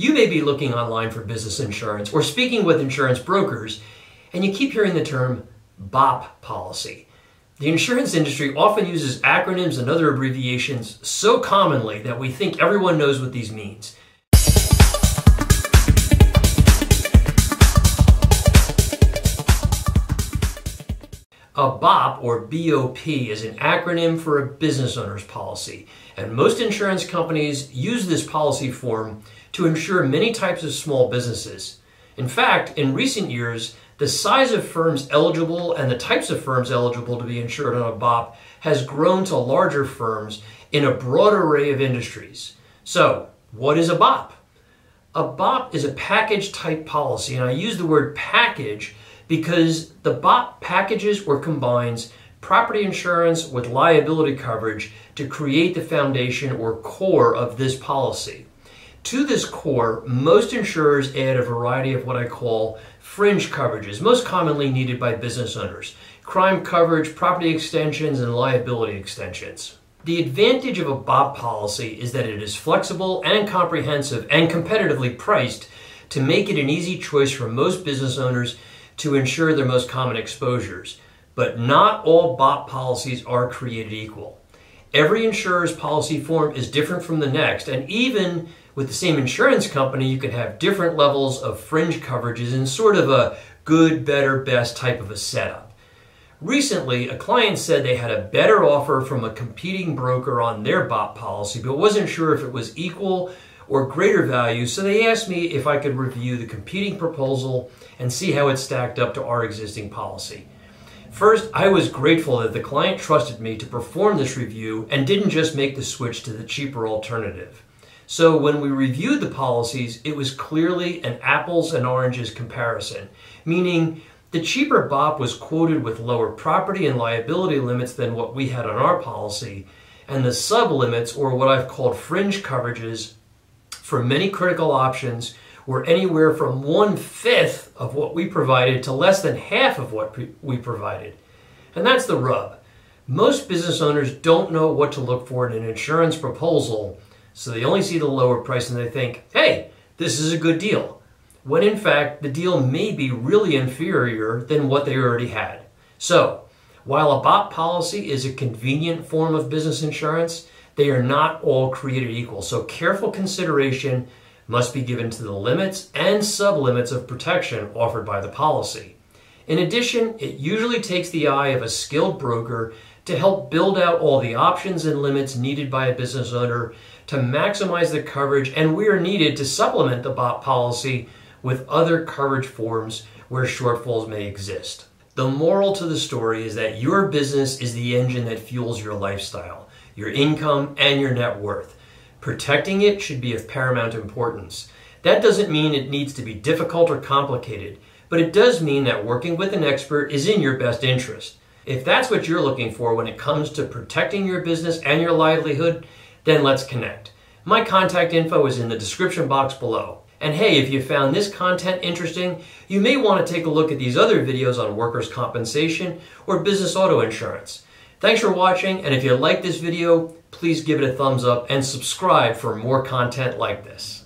You may be looking online for business insurance or speaking with insurance brokers, and you keep hearing the term BOP policy. The insurance industry often uses acronyms and other abbreviations so commonly that we think everyone knows what these means. A BOP, or BOP, is an acronym for a business owner's policy, and most insurance companies use this policy form to insure many types of small businesses. In fact, in recent years, the size of firms eligible and the types of firms eligible to be insured on a BOP has grown to larger firms in a broad array of industries. So, what is a BOP? A BOP is a package type policy, and I use the word package because the BOP packages or combines property insurance with liability coverage to create the foundation or core of this policy. To this core, most insurers add a variety of what I call fringe coverages, most commonly needed by business owners: crime coverage, property extensions, and liability extensions. The advantage of a BOP policy is that it is flexible and comprehensive and competitively priced to make it an easy choice for most business owners to insure their most common exposures. But not all BOP policies are created equal. Every insurer's policy form is different from the next, and even with the same insurance company, you can have different levels of fringe coverages in sort of a good, better, best type of a setup. Recently, a client said they had a better offer from a competing broker on their BOP policy, but wasn't sure if it was equal or greater value, so they asked me if I could review the competing proposal and see how it stacked up to our existing policy. First, I was grateful that the client trusted me to perform this review and didn't just make the switch to the cheaper alternative. So when we reviewed the policies, it was clearly an apples and oranges comparison, meaning the cheaper BOP was quoted with lower property and liability limits than what we had on our policy, and the sub-limits, or what I've called fringe coverages, for many critical options were anywhere from 1/5 of what we provided to less than half of what we provided. And that's the rub. Most business owners don't know what to look for in an insurance proposal, so they only see the lower price and they think, hey, this is a good deal, when in fact the deal may be really inferior than what they already had. So, while a BOP policy is a convenient form of business insurance, they are not all created equal, so careful consideration must be given to the limits and sub-limits of protection offered by the policy. In addition, it usually takes the eye of a skilled broker to help build out all the options and limits needed by a business owner to maximize the coverage, and where needed to supplement the BOP policy with other coverage forms where shortfalls may exist. The moral to the story is that your business is the engine that fuels your lifestyle, your income, and your net worth. Protecting it should be of paramount importance. That doesn't mean it needs to be difficult or complicated, but it does mean that working with an expert is in your best interest. If that's what you're looking for when it comes to protecting your business and your livelihood, then let's connect. My contact info is in the description box below. And hey, if you found this content interesting, you may want to take a look at these other videos on workers' compensation or business auto insurance. Thanks for watching, and if you like this video, please give it a thumbs up and subscribe for more content like this.